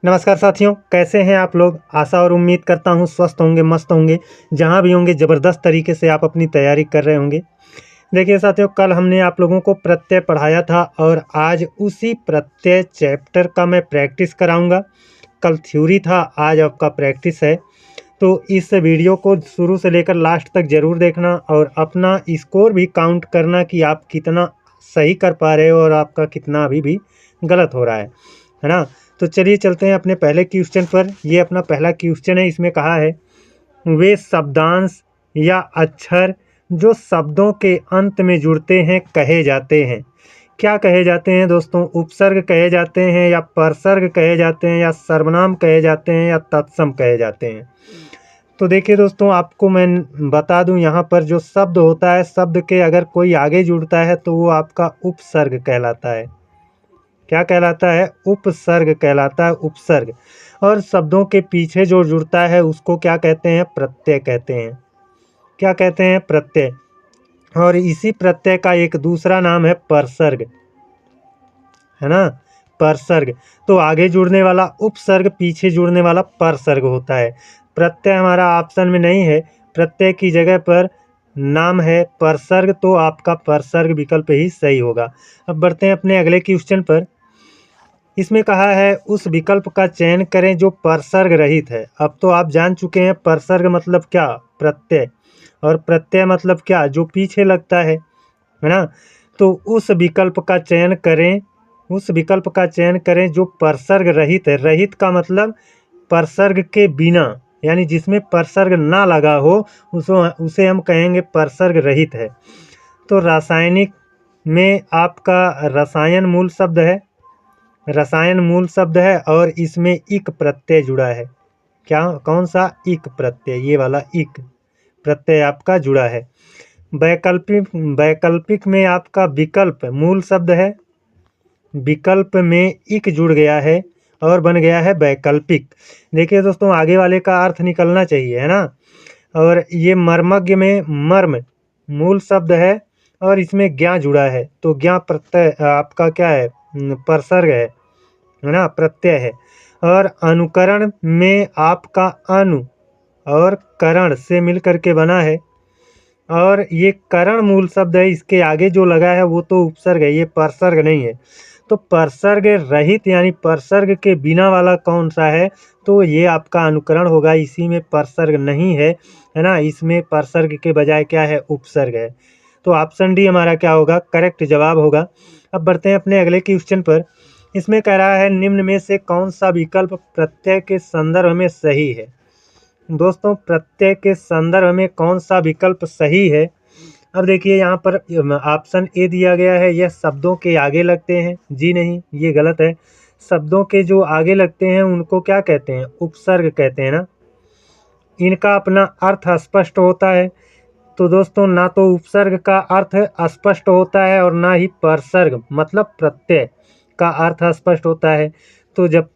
नमस्कार साथियों, कैसे हैं आप लोग। आशा और उम्मीद करता हूं स्वस्थ होंगे, मस्त होंगे। जहां भी होंगे ज़बरदस्त तरीके से आप अपनी तैयारी कर रहे होंगे। देखिए साथियों, कल हमने आप लोगों को प्रत्यय पढ़ाया था और आज उसी प्रत्यय चैप्टर का मैं प्रैक्टिस कराऊंगा। कल थ्योरी था, आज आपका प्रैक्टिस है। तो इस वीडियो को शुरू से लेकर लास्ट तक ज़रूर देखना और अपना स्कोर भी काउंट करना कि आप कितना सही कर पा रहे हो और आपका कितना अभी भी गलत हो रहा है ना। तो चलिए चलते हैं अपने पहले क्वेश्चन पर। ये अपना पहला क्वेश्चन है। इसमें कहा है, वे शब्दांश या अक्षर जो शब्दों के अंत में जुड़ते हैं कहे जाते हैं। क्या कहे जाते हैं दोस्तों? उपसर्ग कहे जाते हैं या परसर्ग कहे जाते हैं या सर्वनाम कहे जाते हैं या तत्सम कहे जाते हैं। तो देखिए दोस्तों, आपको मैं बता दूं, यहाँ पर जो शब्द होता है, शब्द के अगर कोई आगे जुड़ता है तो वो आपका उपसर्ग कहलाता है। क्या कहलाता है? उपसर्ग कहलाता है, उपसर्ग। और शब्दों के पीछे जो जुड़ता है उसको क्या कहते हैं? प्रत्यय कहते हैं। क्या कहते हैं? प्रत्यय। और इसी प्रत्यय का एक दूसरा नाम है परसर्ग, है ना। परसर्ग। तो आगे जुड़ने वाला उपसर्ग, पीछे जुड़ने वाला परसर्ग होता है। प्रत्यय हमारा ऑप्शन में नहीं है, प्रत्यय की जगह पर नाम है परसर्ग, तो आपका परसर्ग विकल्प ही सही होगा। अब बढ़ते हैं अपने अगले क्वेश्चन पर। इसमें कहा है, उस विकल्प का चयन करें जो परसर्ग रहित है। अब तो आप जान चुके हैं परसर्ग मतलब क्या, प्रत्यय। और प्रत्यय मतलब क्या, जो पीछे लगता है ना। तो उस विकल्प का चयन करें, उस विकल्प का चयन करें जो परसर्ग रहित है। रहित का मतलब परसर्ग के बिना, यानी जिसमें परसर्ग ना लगा हो उसे हम कहेंगे परसर्ग रहित है। तो रासायनिक में आपका रसायन मूल शब्द है, रसायन मूल शब्द है और इसमें इक प्रत्यय जुड़ा है। क्या? कौन सा? इक प्रत्यय, ये वाला इक प्रत्यय आपका जुड़ा है। वैकल्पिक, वैकल्पिक में आपका विकल्प मूल शब्द है, विकल्प में इक जुड़ गया है और बन गया है वैकल्पिक। देखिए दोस्तों, आगे वाले का अर्थ निकलना चाहिए, है ना। और ये मर्मज्ञ में मर्म मूल शब्द है और इसमें ज्ञा जुड़ा है, तो ज्ञा प्रत्यय आपका क्या है? परसर्ग है ना, प्रत्यय है। और अनुकरण में आपका अनु और करण से मिल करके बना है और ये करण मूल शब्द है, इसके आगे जो लगा है वो तो उपसर्ग है, ये परसर्ग नहीं है। तो परसर्ग रहित यानी परसर्ग के बिना वाला कौन सा है? तो ये आपका अनुकरण होगा, इसी में परसर्ग नहीं है ना। इसमें परसर्ग के बजाय क्या है? उपसर्ग है। तो ऑप्शन डी हमारा क्या होगा? करेक्ट जवाब होगा। अब बढ़ते हैं अपने अगले क्वेश्चन पर। इसमें कह रहा है, निम्न में से कौन सा विकल्प प्रत्यय के संदर्भ में सही है। दोस्तों, प्रत्यय के संदर्भ में कौन सा विकल्प सही है? अब देखिए, यहाँ पर ऑप्शन ए दिया गया है, यह शब्दों के आगे लगते हैं। जी नहीं, ये गलत है। शब्दों के जो आगे लगते हैं उनको क्या कहते हैं? उपसर्ग कहते हैं ना। इनका अपना अर्थ स्पष्ट होता है। तो दोस्तों, ना तो उपसर्ग का अर्थ स्पष्ट होता है और ना ही परसर्ग मतलब प्रत्यय का अर्थ स्पष्ट होता है। तो जब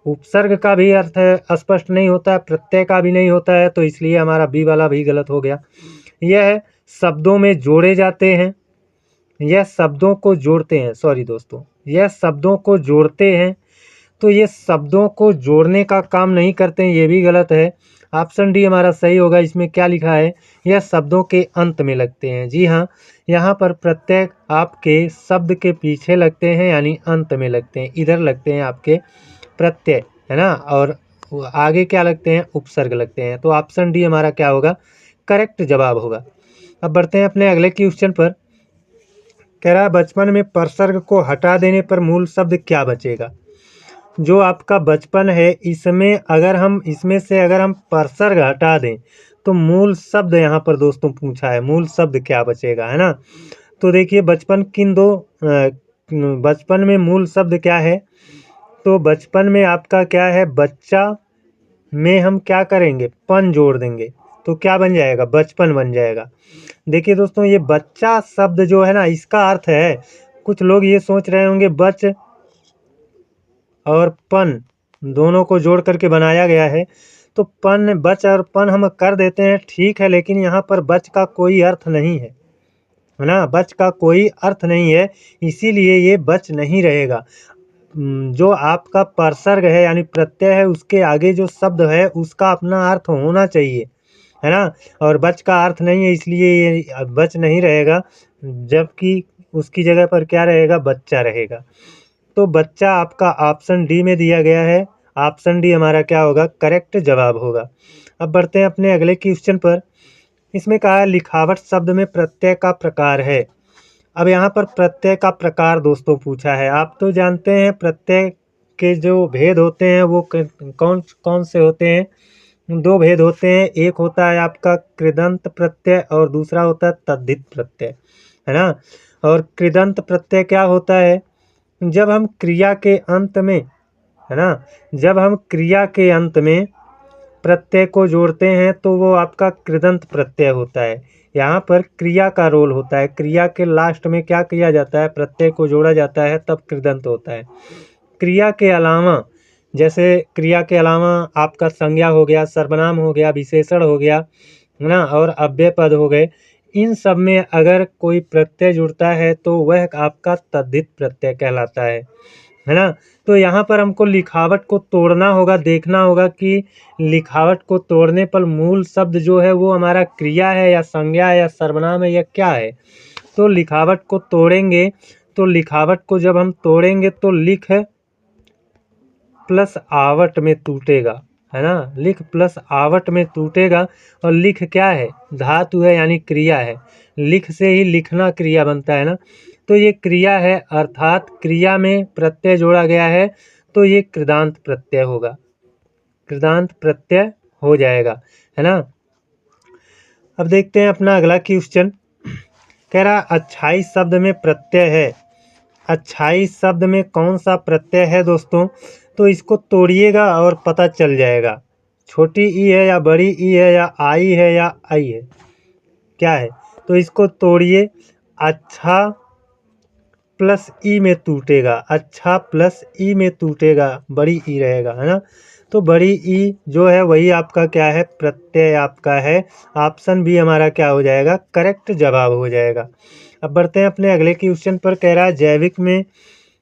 उपसर्ग का भी अर्थ स्पष्ट नहीं होता है, प्रत्यय का भी नहीं होता है, तो इसलिए हमारा बी वाला भी गलत हो गया। यह शब्दों में जोड़े जाते हैं, यह शब्दों को जोड़ते हैं, सॉरी दोस्तों, यह शब्दों को जोड़ते हैं। तो ये शब्दों को जोड़ने का काम नहीं करते हैं, ये भी गलत है। ऑप्शन डी हमारा सही होगा। इसमें क्या लिखा है? यह शब्दों के अंत में लगते हैं। जी हाँ, यहाँ पर प्रत्यय आपके शब्द के पीछे लगते हैं, यानी अंत में लगते हैं, इधर लगते हैं आपके प्रत्यय, है ना। और आगे क्या लगते हैं? उपसर्ग लगते हैं। तो ऑप्शन डी हमारा क्या होगा? करेक्ट जवाब होगा। अब बढ़ते हैं अपने अगले क्वेश्चन पर। कह रहा है, बचपन में परसर्ग को हटा देने पर मूल शब्द क्या बचेगा। जो आपका बचपन है, इसमें अगर हम इसमें से अगर हम परसर्ग हटा दें तो मूल शब्द यहाँ पर दोस्तों पूछा है, मूल शब्द क्या बचेगा, है ना। तो देखिए, बचपन किन दो बचपन में मूल शब्द क्या है? तो बचपन में आपका क्या है? बच्चा में हम क्या करेंगे? पन जोड़ देंगे, तो क्या बन जाएगा? बचपन बन जाएगा। देखिए दोस्तों, ये बच्चा शब्द जो है ना, इसका अर्थ है, कुछ लोग ये सोच रहे होंगे बच और पन दोनों को जोड़ करके बनाया गया है। तो पन, बच और पन हम कर देते हैं, ठीक है, लेकिन यहाँ पर बच का कोई अर्थ नहीं है ना। बच का कोई अर्थ नहीं है, इसीलिए ये बच नहीं रहेगा। जो आपका परसर्ग है यानी प्रत्यय है उसके आगे जो शब्द है उसका अपना अर्थ होना चाहिए, है ना। और बच का अर्थ नहीं है इसलिए ये बच नहीं रहेगा, जबकि उसकी जगह पर क्या रहेगा, बच्चा रहेगा। तो बच्चा आपका ऑप्शन डी में दिया गया है। ऑप्शन डी हमारा क्या होगा, करेक्ट जवाब होगा। अब बढ़ते हैं अपने अगले क्वेश्चन पर। इसमें कहा है लिखावट शब्द में प्रत्यय का प्रकार है। अब यहाँ पर प्रत्यय का प्रकार दोस्तों पूछा है। आप तो जानते हैं प्रत्यय के जो भेद होते हैं वो कौन कौन से होते हैं। दो भेद होते हैं, एक होता है आपका कृदंत प्रत्यय और दूसरा होता है तद्धित प्रत्यय, है ना। और कृदंत प्रत्यय क्या होता है, जब हम क्रिया के अंत में, है ना, जब हम क्रिया के अंत में प्रत्यय को जोड़ते हैं तो वो आपका कृदंत प्रत्यय होता है। यहाँ पर क्रिया का रोल होता है, क्रिया के लास्ट में क्या किया जाता है, प्रत्यय को जोड़ा जाता है, तब कृदंत होता है। क्रिया के अलावा, जैसे क्रिया के अलावा आपका संज्ञा हो गया, सर्वनाम हो गया, विशेषण हो गया, है ना, और अव्यय पद हो गए, इन सब में अगर कोई प्रत्यय जुड़ता है तो वह आपका तद्धित प्रत्यय कहलाता है ना। तो यहाँ पर हमको लिखावट को तोड़ना होगा, देखना होगा कि लिखावट को तोड़ने पर मूल शब्द जो है वो हमारा क्रिया है या संज्ञा है या सर्वनाम है या क्या है। तो लिखावट को तोड़ेंगे, तो लिखावट को जब हम तोड़ेंगे तो लिख प्लस आवट में टूटेगा, है ना। लिख प्लस आवट में टूटेगा। और लिख क्या है, धातु है यानी क्रिया है। लिख से ही लिखना क्रिया बनता है ना। तो ये क्रिया है, अर्थात क्रिया में प्रत्यय जोड़ा गया है, तो ये कृदांत प्रत्यय होगा, कृदांत प्रत्यय हो जाएगा, है ना। अब देखते हैं अपना अगला क्वेश्चन। कह रहा अच्छाई शब्द में प्रत्यय है। अच्छाई शब्द में कौन सा प्रत्यय है दोस्तों, तो इसको तोड़िएगा और पता चल जाएगा। छोटी ई है या बड़ी ई है या आई है या आई है, क्या है, तो इसको तोड़िए। अच्छा प्लस ई में टूटेगा, अच्छा प्लस ई में टूटेगा, बड़ी ई रहेगा, है ना। तो बड़ी ई जो है वही आपका क्या है, प्रत्यय आपका है। ऑप्शन बी हमारा क्या हो जाएगा, करेक्ट जवाब हो जाएगा। अब बढ़ते हैं अपने अगले क्वेश्चन पर। कह रहा है जैविक में,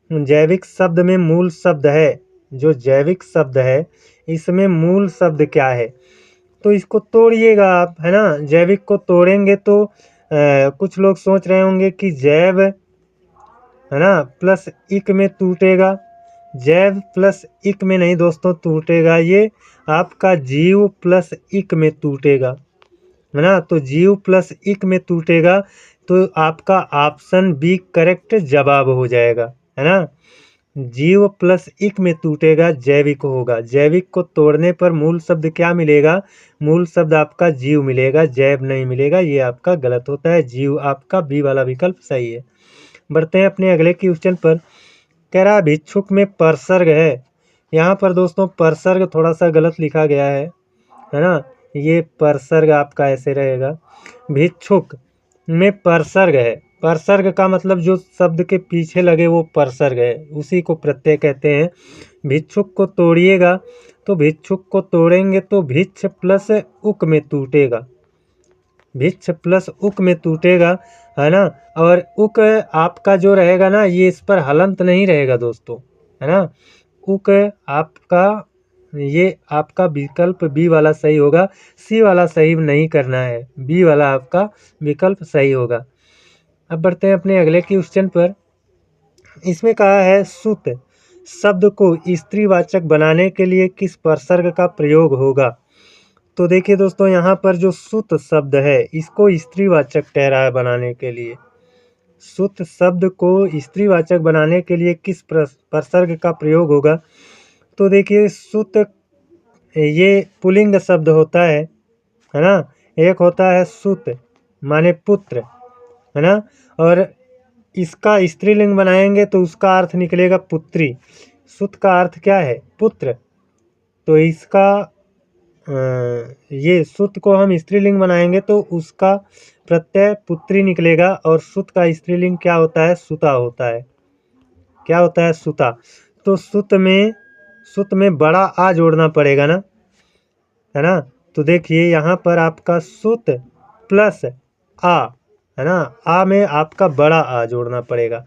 जैविक शब्द में मूल शब्द है, जो जैविक शब्द है इसमें मूल शब्द क्या है, तो इसको तोड़िएगा आप, है ना। जैविक को तोड़ेंगे तो कुछ लोग सोच रहे होंगे कि जैव, है ना, प्लस इक में टूटेगा। जैव प्लस इक में नहीं दोस्तों टूटेगा, ये आपका जीव प्लस इक में टूटेगा, है ना। तो जीव प्लस इक में टूटेगा, तो आपका ऑप्शन बी करेक्ट जवाब हो जाएगा, है ना। जीव प्लस इक में टूटेगा, जैविक होगा। जैविक को तोड़ने पर मूल शब्द क्या मिलेगा, मूल शब्द आपका जीव मिलेगा, जैव नहीं मिलेगा, ये आपका गलत होता है। जीव आपका बी वाला विकल्प सही है। बढ़ते हैं अपने अगले क्वेश्चन पर। कह रहा भिक्षुक में परसर्ग है। यहाँ पर दोस्तों परसर्ग थोड़ा सा गलत लिखा गया है ना। ये परसर्ग आपका ऐसे रहेगा, भिक्षुक में परसर्ग है। परसर्ग का मतलब जो शब्द के पीछे लगे वो परसर्ग है, उसी को प्रत्यय कहते हैं। भिक्षुक को तोड़िएगा, तो भिक्षुक को तोड़ेंगे तो भिक्ष प्लस उक में टूटेगा, भिक्ष प्लस उक में टूटेगा, है ना। और उक आपका जो रहेगा ना, ये इस पर हलंत नहीं रहेगा दोस्तों, है ना। उक आपका, ये आपका विकल्प बी वाला सही होगा, सी वाला सही नहीं करना है, बी वाला आपका विकल्प सही होगा। अब बढ़ते हैं अपने अगले क्वेश्चन पर। इसमें कहा है सुत शब्द को स्त्रीवाचक बनाने के लिए किस परसर्ग का प्रयोग होगा। तो देखिए दोस्तों, यहाँ पर जो सुत शब्द है इसको स्त्रीवाचक ठहराया बनाने के लिए। सुत शब्द को स्त्रीवाचक बनाने के लिए किस परसर्ग का प्रयोग होगा। तो देखिए सुत ये पुल्लिंग शब्द होता है ना। एक होता है सुत माने पुत्र, है ना। और इसका स्त्रीलिंग बनाएंगे तो उसका अर्थ निकलेगा पुत्री। सुत का अर्थ क्या है, पुत्र। तो इसका ये सुत को हम स्त्रीलिंग बनाएंगे तो उसका प्रत्यय पुत्री निकलेगा। और सुत का स्त्रीलिंग क्या होता है, सुता होता है। क्या होता है, सुता। तो सुत में बड़ा आ जोड़ना पड़ेगा ना, है ना। तो देखिए यहाँ पर आपका सुत प्लस आ, है ना, आ में आपका बड़ा आ जोड़ना पड़ेगा,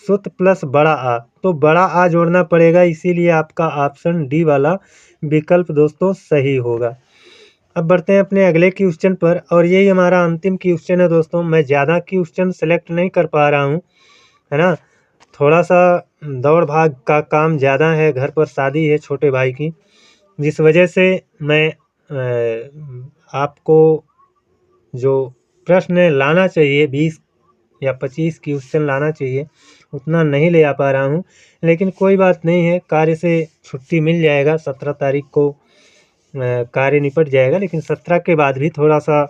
सुत प्लस बड़ा आ। तो बड़ा आ जोड़ना पड़ेगा, इसीलिए आपका ऑप्शन डी वाला विकल्प दोस्तों सही होगा। अब बढ़ते हैं अपने अगले क्वेश्चन पर, और यही हमारा अंतिम क्वेश्चन है दोस्तों। मैं ज़्यादा क्वेश्चन सेलेक्ट नहीं कर पा रहा हूँ, है ना। थोड़ा सा दौड़ भाग का काम ज़्यादा है, घर पर शादी है छोटे भाई की, जिस वजह से मैं आपको जो प्रश्न लाना चाहिए 20 या 25 क्वेश्चन लाना चाहिए, उतना नहीं ले आ पा रहा हूँ। लेकिन कोई बात नहीं है, कार्य से छुट्टी मिल जाएगा। 17 तारीख को कार्य निपट जाएगा, लेकिन 17 के बाद भी थोड़ा सा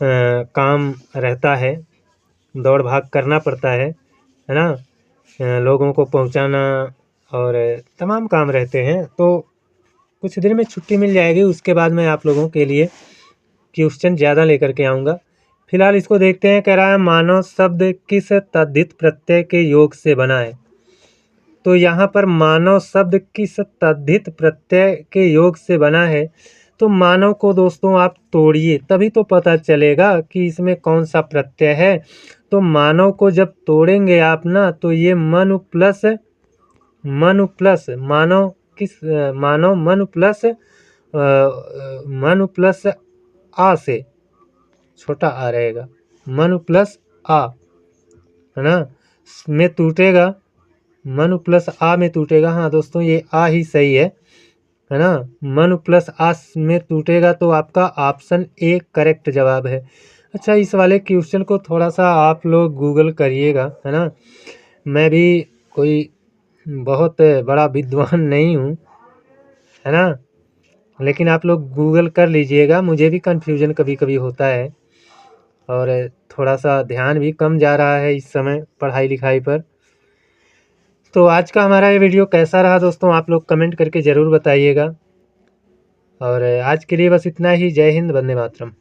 काम रहता है, दौड़ भाग करना पड़ता है ना। लोगों को पहुंचाना और तमाम काम रहते हैं, तो कुछ दिन में छुट्टी मिल जाएगी। उसके बाद मैं आप लोगों के लिए क्वेश्चन ज़्यादा लेकर के आऊँगा। फिलहाल इसको देखते हैं। कह रहा है मानव शब्द किस तद्धित प्रत्यय के योग से बना है। तो यहाँ पर मानव शब्द किस तद्धित प्रत्यय के योग से बना है, तो मानव को दोस्तों आप तोड़िए, तभी तो पता चलेगा कि इसमें कौन सा प्रत्यय है। तो मानव को जब तोड़ेंगे आप ना, तो ये मनु प्लस मानव किस मानव मनु प्लस आ से छोटा आ रहेगा, मनु प्लस आ, है ना, में टूटेगा, मनु प्लस आ में टूटेगा। हाँ दोस्तों, ये आ ही सही है ना। मनु प्लस आ में टूटेगा, तो आपका ऑप्शन ए करेक्ट जवाब है। अच्छा, इस वाले क्वेश्चन को थोड़ा सा आप लोग गूगल करिएगा, है ना। मैं भी कोई बहुत बड़ा विद्वान नहीं हूँ, है ना, लेकिन आप लोग गूगल कर लीजिएगा। मुझे भी कन्फ्यूजन कभी कभी होता है, और थोड़ा सा ध्यान भी कम जा रहा है इस समय पढ़ाई लिखाई पर। तो आज का हमारा ये वीडियो कैसा रहा दोस्तों, आप लोग कमेंट करके ज़रूर बताइएगा। और आज के लिए बस इतना ही। जय हिंद, वंदे मातरम।